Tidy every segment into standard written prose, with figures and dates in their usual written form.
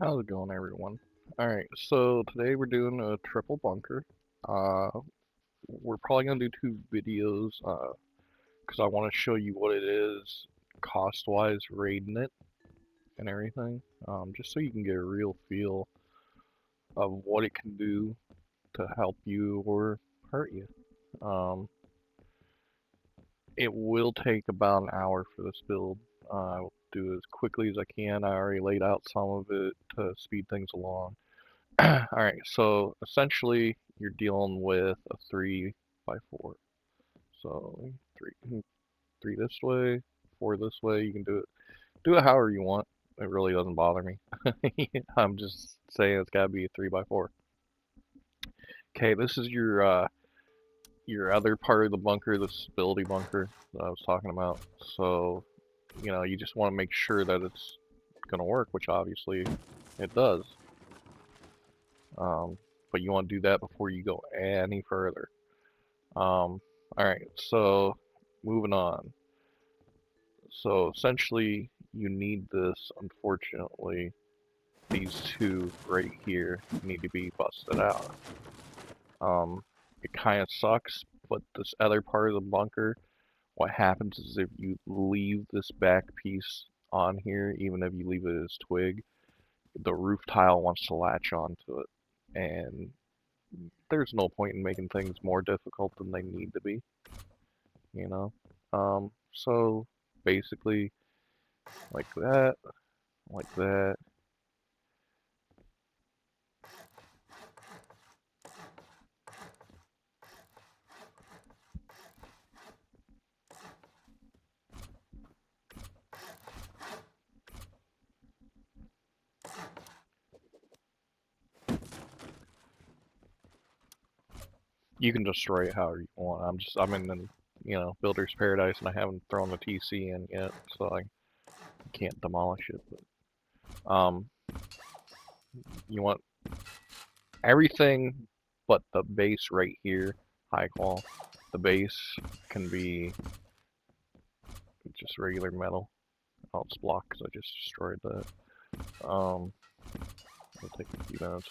How's it going, everyone? Alright, so today we're doing a triple bunker. Uh, we're probably gonna do two videos, because I want to show you what it is cost-wise, rating it and everything, just so you can get a real feel of what it can do to help you or hurt you. Um, it will take about an hour for this build. I'll do it as quickly as I can. I already laid out some of it to speed things along. Alright, so essentially you're dealing with a 3 by 4. So three this way, 4 this way. You can do it however you want. It really doesn't bother me. I'm just saying it's gotta be a 3 by 4. Okay, this is your other part of the bunker, the stability bunker that I was talking about. So, you just want to make sure that it's gonna work, which obviously it does. But you want to do that before you go any further. Alright, so moving on. So essentially, you need this, unfortunately, these two right here need to be busted out. It kind of sucks, but this other part of the bunker, what happens is if you leave this back piece on here, even if you leave it as twig, the roof tile wants to latch onto it. And there's no point in making things more difficult than they need to be, you know? So basically, like that, like that. You can destroy it however you want. I'm in the, builder's paradise and I haven't thrown the TC in yet, so I can't demolish it. But, you want everything but the base right here, high qual. The base can be just regular metal. Oh, it's blocked because I just destroyed that. It'll take a few minutes.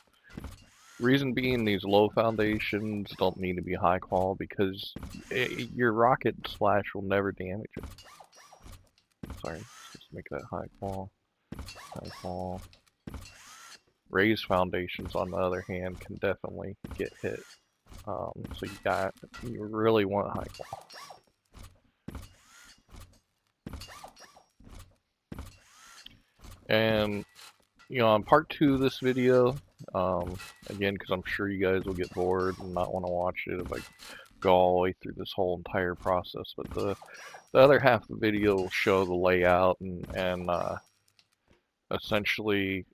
Reason being, these low foundations don't need to be high qual because your rocket splash will never damage it. Sorry, let's make that high qual. High qual. Raised foundations, on the other hand, can definitely get hit. So you really want high qual. And on part 2 of this video, again, because I'm sure you guys will get bored and not want to watch it if I go all the way through this whole entire process, but the other half of the video will show the layout and essentially,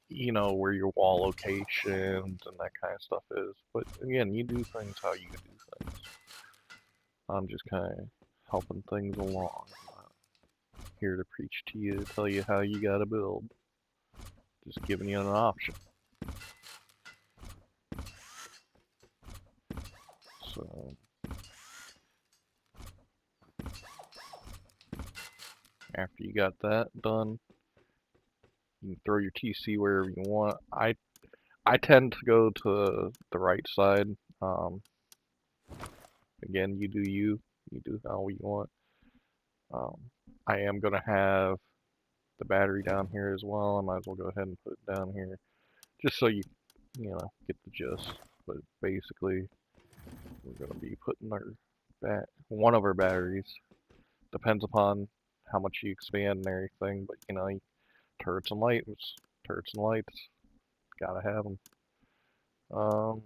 where your wall locations and that kind of stuff is. But again, you do things how you do things. I'm just kind of helping things along. I'm not here to preach to you, to tell you how you gotta build. Just giving you an option. So after you got that done, you can throw your TC wherever you want. I tend to go to the right side. Again, you do you. You do how you want. Um, I am gonna have the battery down here as well. I might as well go ahead and put it down here, just so get the gist. But basically, we're gonna be putting one of our batteries. Depends upon how much you expand and everything, but turrets and lights, gotta have them. Oh,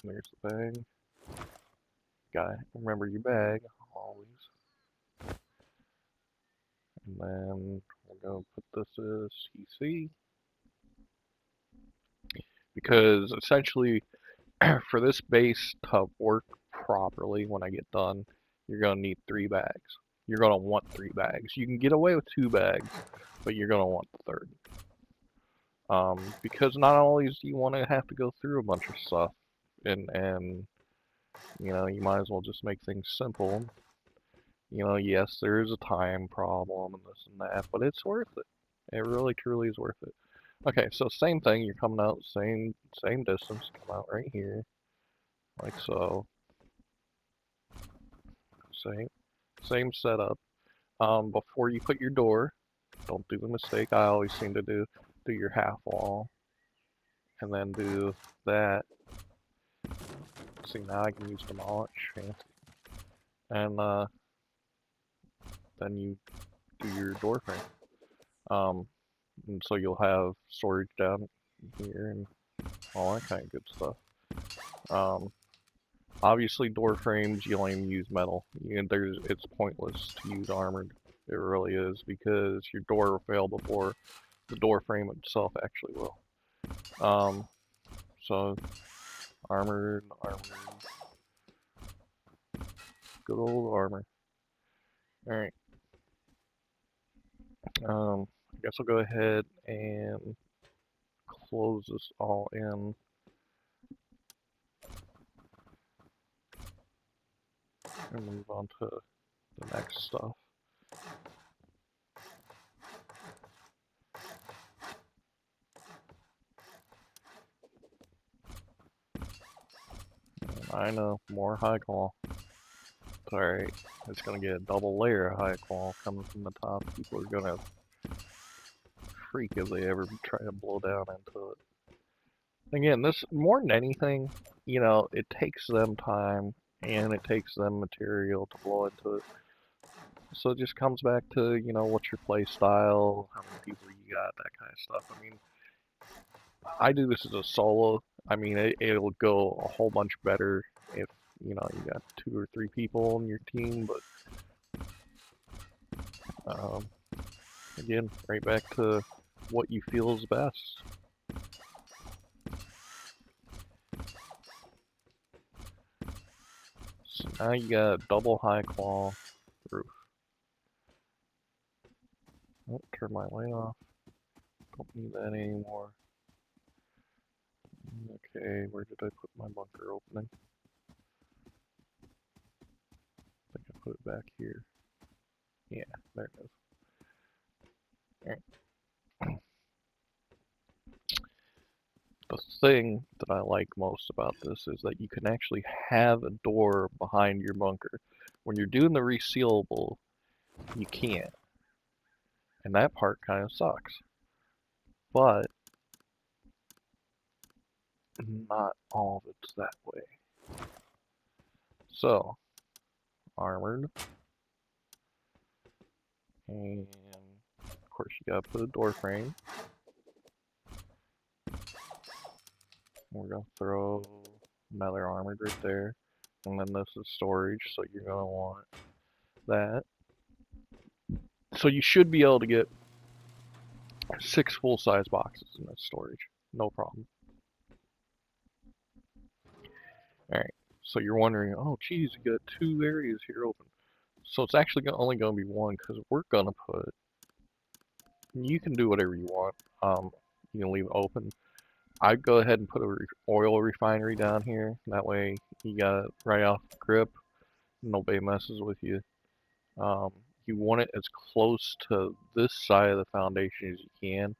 there's the bag. Gotta remember your bag always. And then we're gonna put this as TC because essentially for this base to work properly when I get done, you're gonna need 3 bags. You're gonna want 3 bags. You can get away with 2 bags, but you're gonna want the third. Because not only do you want to have to go through a bunch of stuff, and you might as well just make things simple. Yes, there is a time problem and this and that, but it's worth it. It really truly is worth it. Okay, so same thing. You're coming out same distance. Come out right here, like so. Same setup. Before you put your door, don't do the mistake I always seem to do. Do your half wall, and then do that. See, now I can use demolish, fancy. And then you do your door frame. And so you'll have storage down here and all that kind of good stuff. Um, Obviously, door frames you don't even use metal. It's pointless to use armored. It really is, because your door will fail before the door frame itself actually will. So armored, good old armor. All right. I guess I'll go ahead and close this all in. And move on to the next stuff. I know, more high qual. It's alright. It's gonna get a double layer of high qual coming from the top. People are gonna freak if they ever try to blow down into it. Again, this, more than anything, you know, it takes them time and it takes them material to blow into it. So it just comes back to, you know, what's your play style, how many people you got, that kind of stuff. I mean, I do this as a solo. I mean, it'll go a whole bunch better if, you know, you got 2 or 3 people on your team, but again, right back to what you feel is best. So now you got a double high qual roof. Oh, turn my light off. Don't need that anymore. Okay, where did I put my bunker opening? I think I put it back here. Yeah, there it is. Alright. The thing that I like most about this is that you can actually have a door behind your bunker. When you're doing the resealable, you can't. And that part kind of sucks. But not all of it's that way. So, armored. And of course you gotta put a door frame. We're gonna throw another armored right there. And then this is storage, so you're gonna want that. So you should be able to get 6 full-size boxes in this storage. No problem. Alright, so you're wondering, oh geez, you got 2 areas here open. So it's actually only going to be one, because we're going to put, you can do whatever you want. You can leave it open. I'd go ahead and put a oil refinery down here. That way you got it right off the grip. Nobody messes with you. You want it as close to this side of the foundation as you can.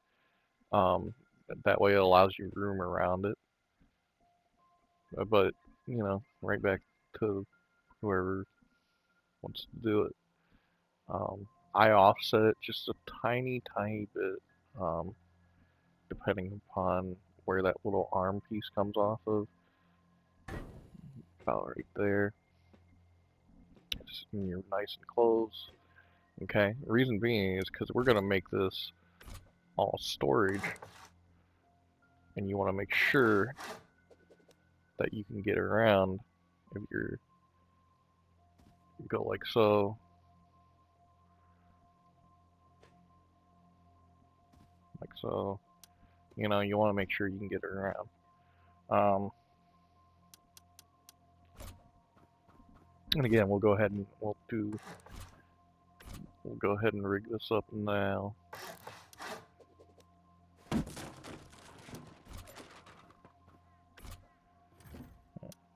That way it allows you room around it. But, you know, right back to whoever wants to do it. I offset it just a tiny bit, depending upon where that little arm piece comes off of. About right there. Just when you're nice and close. Okay, the reason being is because we're going to make this all storage, and you want to make sure that you can get around if you go like so. Like so. You know, you want to make sure you can get around. And again, we'll go ahead and we'll go ahead and rig this up now.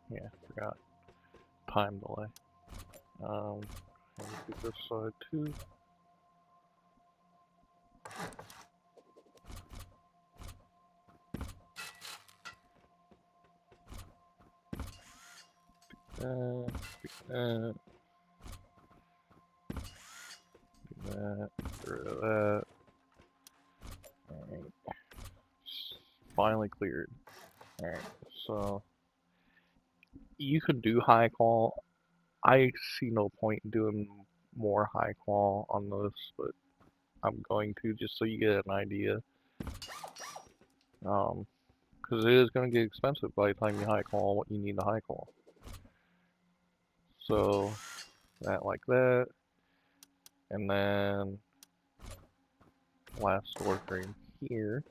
Yeah, forgot. Time delay. And do this side too. that, do that, get rid of that. Alright. Finally cleared. Alright, so you could do high qual. I see no point in doing more high qual on this, but I'm going to just so you get an idea. Because it is going to get expensive by the time you high qual what you need to high qual. So that like that, and then last door frame here,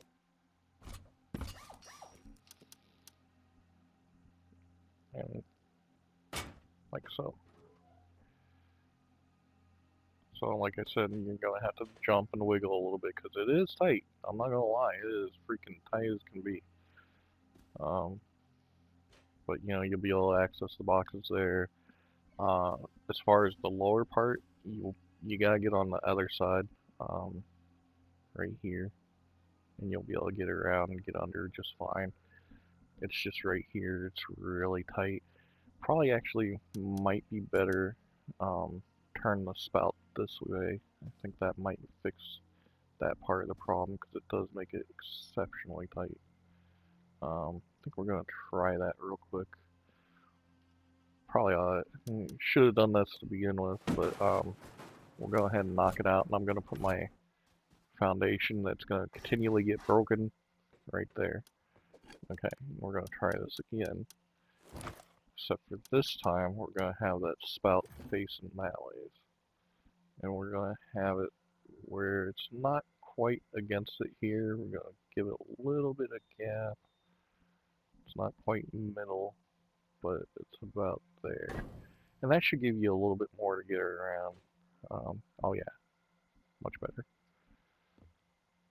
and like so. So like I said, you're gonna have to jump and wiggle a little bit because it is tight. I'm not gonna lie, it is freaking tight as can be. Um, but you know you'll be able to access the boxes there. Uh, as far as the lower part, you gotta get on the other side, right here, and you'll be able to get around and get under just fine. It's just right here. It's really tight. Probably actually might be better. Turn the spout this way. I think that might fix that part of the problem because it does make it exceptionally tight. I think we're gonna try that real quick. Probably should have done this to begin with, but we'll go ahead and knock it out, and I'm gonna put my foundation that's gonna continually get broken right there. Okay, we're gonna try this again. Except for this time, we're gonna have that spout facing that way, and we're gonna have it where it's not quite against it here. We're gonna give it a little bit of gap. It's not quite middle, but it's about there. And that should give you a little bit more to get around. Oh yeah, much better.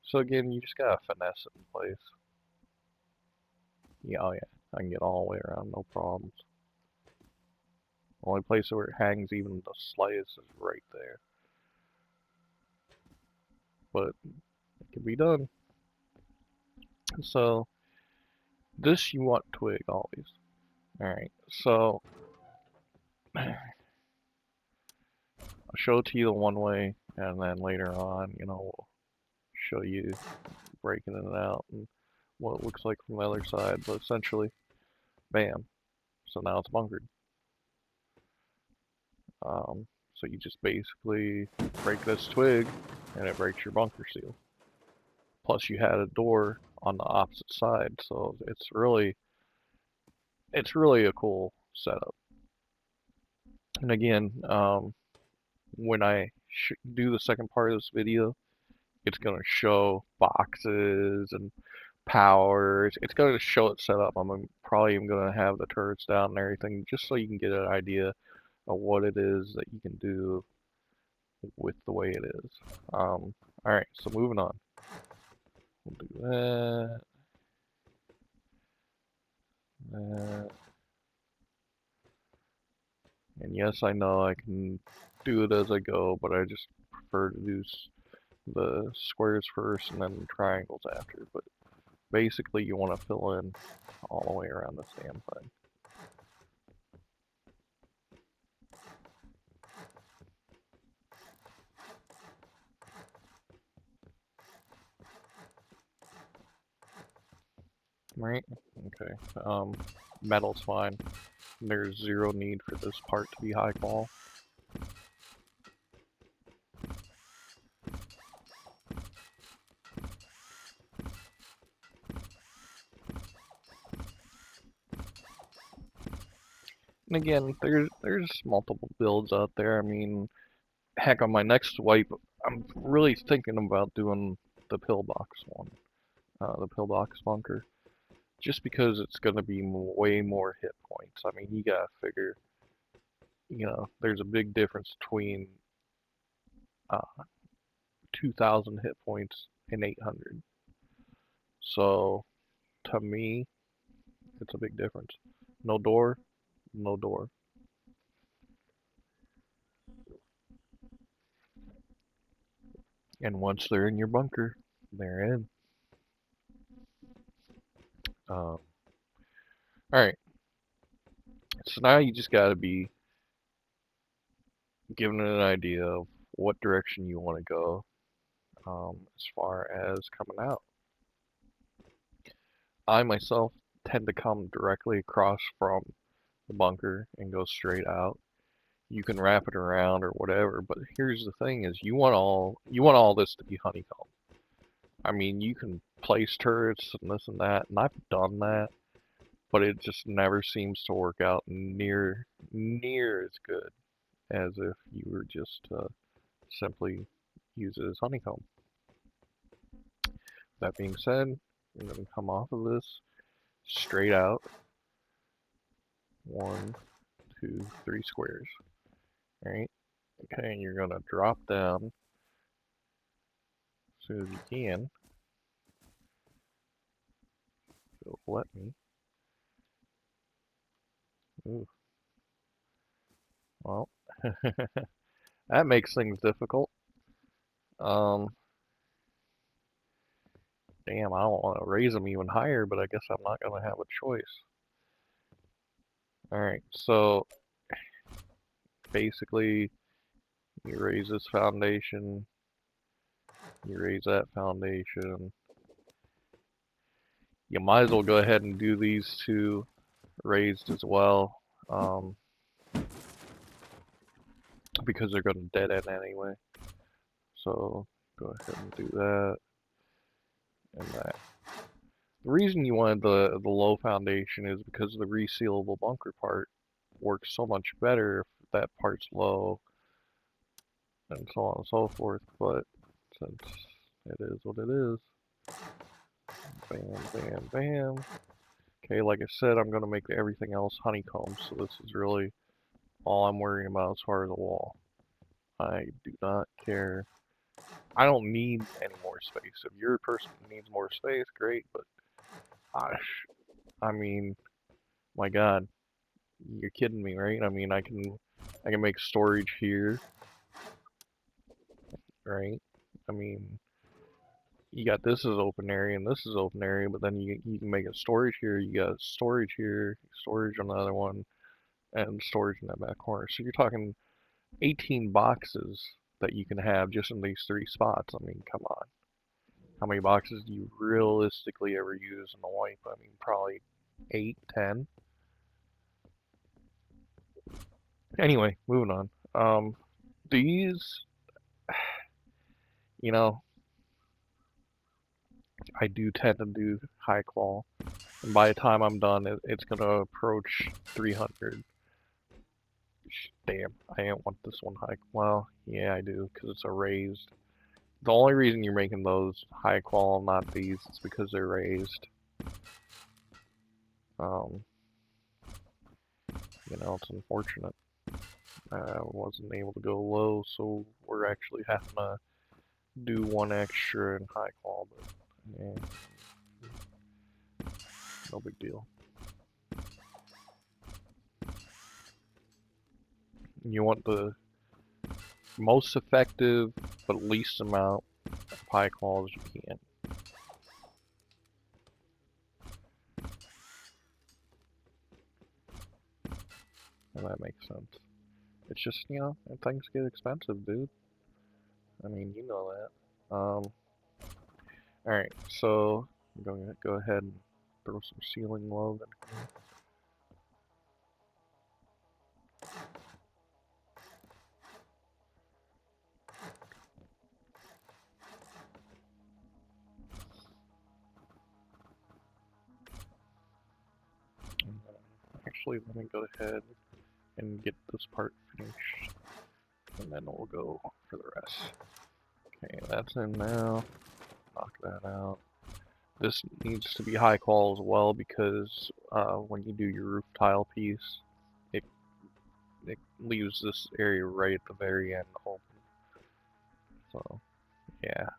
So again, you just gotta finesse it in place. Yeah, oh yeah, I can get all the way around, no problems. Only place where it hangs even the slightest is right there. But it can be done. So this you want twig always. Alright, so I'll show it to you the one way, and then later on, you know, we'll show you breaking it out and what it looks like from the other side. But essentially, bam. So now it's bunkered. So you just basically break this twig, and it breaks your bunker seal. Plus, you had a door on the opposite side, so it's really a cool setup. And again, when I do the second part of this video, it's going to show boxes and powers. It's going to show it set up. I'm probably even going to have the turrets down and everything, just so you can get an idea of what it is that you can do with the way it is. Alright, so moving on. We'll do that. That. And yes, I know I can do it as I go, but I just prefer to do the squares first and then the triangles after. But basically, you want to fill in all the way around this damn thing. Right? Okay. Metal's fine. There's zero need for this part to be high qual. And again, there's multiple builds out there. I mean, heck, on my next wipe, I'm really thinking about doing the pillbox one, the pillbox bunker, just because it's going to be way more hit points. I mean, you gotta figure, you know, there's a big difference between 2,000 hit points and 800. So, to me, it's a big difference. No door, no door. And once they're in your bunker, they're in. Alright, So now you just gotta be given an idea of what direction you want to go as far as coming out. I myself tend to come directly across from the bunker and go straight out. You can wrap it around or whatever, but here's the thing: is you want all this to be honeycomb. I mean, you can place turrets and this and that, and I've done that, but it just never seems to work out near as good as if you were just simply use it as honeycomb. That being said, I'm going to come off of this straight out. 1, 2, 3 squares. Alright? Okay, and you're going to drop down as soon as you can. It'll let me. Ooh. Well, that makes things difficult. Damn, I don't want to raise them even higher, but I guess I'm not going to have a choice. Alright, so basically, you raise this foundation, you raise that foundation. You might as well go ahead and do these two raised as well, because they're going to dead end anyway. So go ahead and do that and that. The reason you wanted the low foundation is because the resealable bunker part works so much better if that part's low, and so on and so forth. But since it is what it is, bam, bam, bam. Okay, like I said, I'm going to make everything else honeycomb, so this is really all I'm worrying about as far as the wall. I do not care. I don't need any more space. If you're a person who needs more space, great, but gosh, I mean, my God, you're kidding me, right? I mean, I can make storage here, right? I mean, you got this as open area and this is open area, but then you can make a storage here. You got storage here, storage on the other one, and storage in that back corner. So you're talking 18 boxes that you can have just in these 3 spots. I mean, come on. How many boxes do you realistically ever use in a wipe? I mean, probably 8, 10. Anyway, moving on. These, you know, I do tend to do high qual. And by the time I'm done, it's going to approach 300. Damn, I don't want this one high. Well, yeah, I do, because it's a raised. The only reason you're making those high qual, not these, is because they're raised. You know, it's unfortunate. I wasn't able to go low, so we're actually having to do one extra in high qual, but yeah, no big deal. You want the most effective but least amount of high qual as you can. And that makes sense. It's just, you know, things get expensive, dude. I mean, you know that. Alright, so I'm going to go ahead and throw some ceiling love in here. Actually, let me go ahead and get this part finished, and then we'll go for the rest. Okay, that's in now. Knock that out. This needs to be high qual as well, because when you do your roof tile piece, it leaves this area right at the very end open. So, yeah.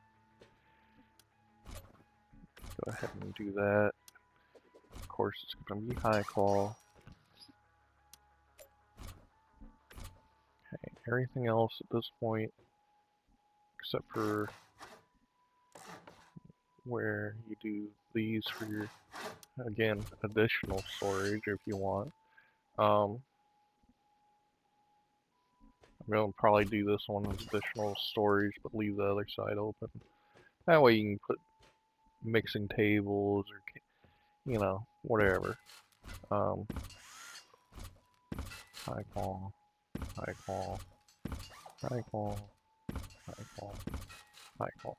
Go ahead and do that. Of course, it's going to be high qual. Okay, everything else at this point, except for where you do these for your, again, additional storage if you want. I'm gonna probably do this one as additional storage, but leave the other side open. That way you can put mixing tables or whatever. Um, high qual, high qual, high qual, high qual, high qual.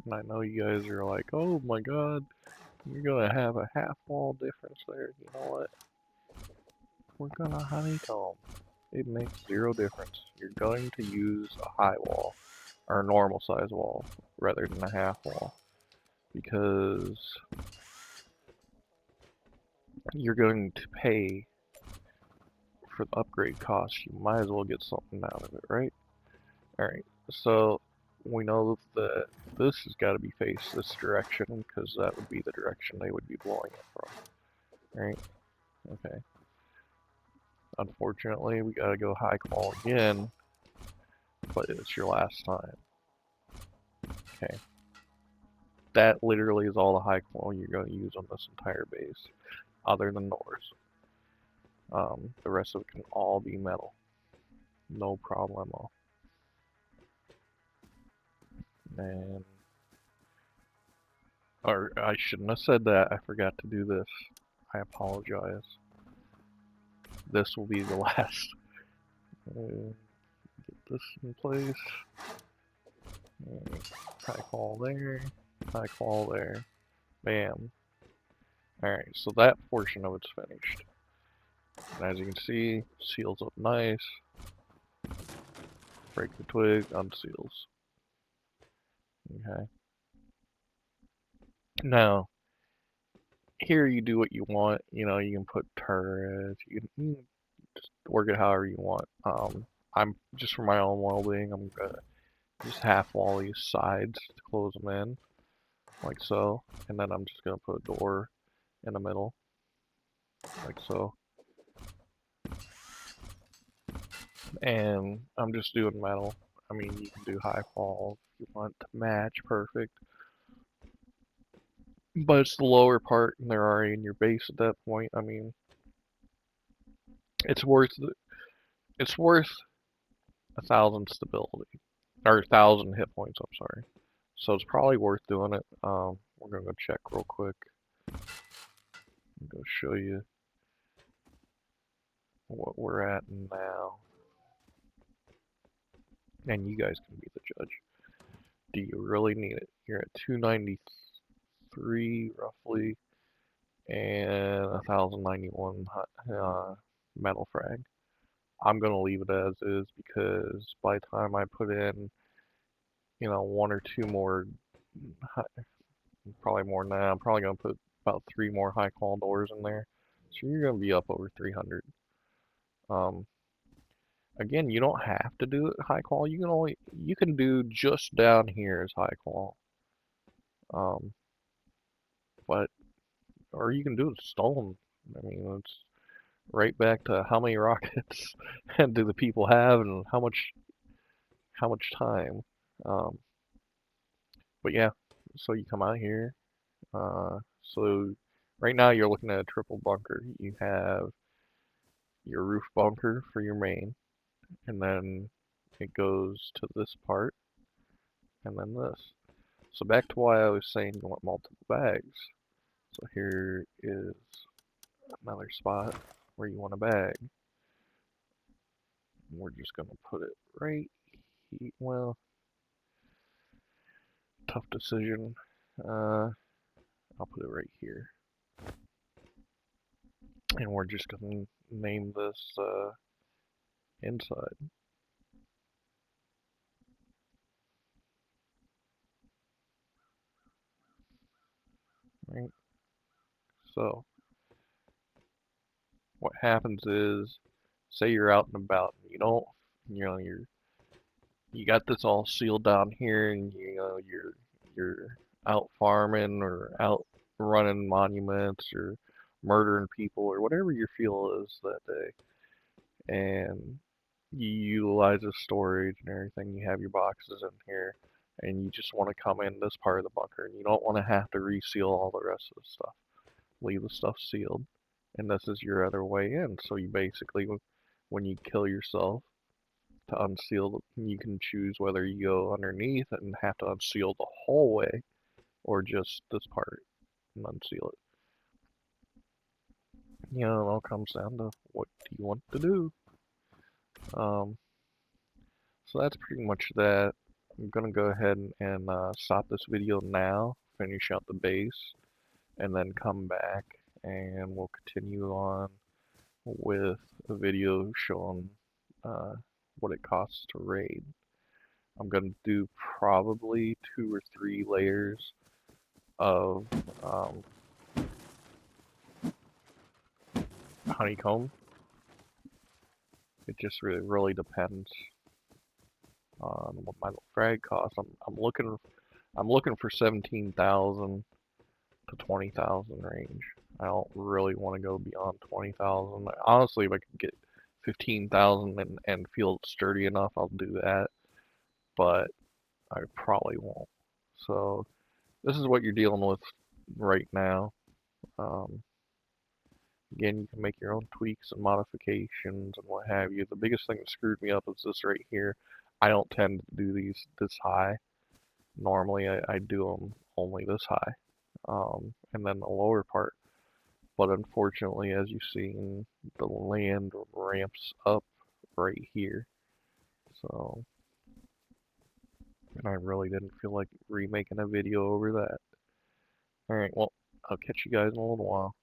And I know you guys are like, oh my god, you're gonna have a half wall difference there. You know what? We're gonna honeycomb. It makes zero difference. You're going to use a high wall, or a normal size wall, rather than a half wall. Because you're going to pay for the upgrade cost. You might as well get something out of it, right? Alright, so we know that this has got to be faced this direction, because that would be the direction they would be blowing it from. Right? Okay. Unfortunately, we gotta go high qual again, but it's your last time. Okay. That literally is all the high qual you're going to use on this entire base, other than doors. The rest of it can all be metal. No problemo. And, or I shouldn't have said that. I forgot to do this. I apologize. This will be the last. Get this in place. High qual there. High qual there. Bam. Alright, so that portion of it's finished. And as you can see, seals up nice. Break the twig, unseals. Okay. Now, here you do what you want. You can put turrets. You can just work it however you want. I'm just for my own well-being. I'm gonna just half wall these sides to close them in, like so. And then I'm just gonna put a door in the middle, like so. And I'm just doing metal. I mean, you can do high fall if you want to match perfect. But it's the lower part, and they're already in your base at that point. I mean, it's worth it's worth 1,000 stability or 1,000 hit points. I'm sorry. So it's probably worth doing it. We're gonna go check real quick. Go show you what we're at now, and you guys can be the judge. Do you really need it? You're at 293 roughly, and 1,091 metal frag. I'm gonna leave it as is because by the time I put in, one or two more, probably more than that, I'm probably gonna put about 3 more high qual doors in there. So you're gonna be up over 300. Um, Again, you don't have to do it high qual. You can do just down here as high qual. Um, but or you can do it stone. I mean, it's right back to how many rockets do the people have and how much time. Um, but yeah, so you come out here. So right now you're looking at a triple bunker. You have your roof bunker for your main, and then it goes to this part, and then this. So back to why I was saying you want multiple bags. So here is another spot where you want a bag. We're just gonna put it right here. Well, tough decision. I'll put it right here. And we're just gonna name this inside. Right? So what happens is, say you're out and about, and you got this all sealed down here, and you're out farming or out running monuments or murdering people or whatever your feel is that day, and you utilize the storage and everything. You have your boxes in here, and you just want to come in this part of the bunker, and you don't want to have to reseal all the rest of the stuff. Leave the stuff sealed, and this is your other way in. So you basically, when you kill yourself, to unseal, you can choose whether you go underneath and have to unseal the whole way, or just this part and unseal it. You know, it all comes down to what do you want to do. Um, so that's pretty much that. I'm gonna go ahead and stop this video now, finish out the base, and then come back and we'll continue on with a video showing uh, what it costs to raid. I'm gonna do probably 2 or 3 layers of um, honeycomb. It just really depends on what my frag costs. I'm looking for 17,000 to 20,000 range. I don't really want to go beyond 20,000. Honestly, if I could get 15,000 and feel sturdy enough, I'll do that. But I probably won't. So this is what you're dealing with right now. Um, Again, you can make your own tweaks and modifications and what have you. The biggest thing that screwed me up is this right here. I don't tend to do these this high. Normally, I do them only this high, and then the lower part. But unfortunately, as you've seen, the land ramps up right here. So, and I really didn't feel like remaking a video over that. Alright, well, I'll catch you guys in a little while.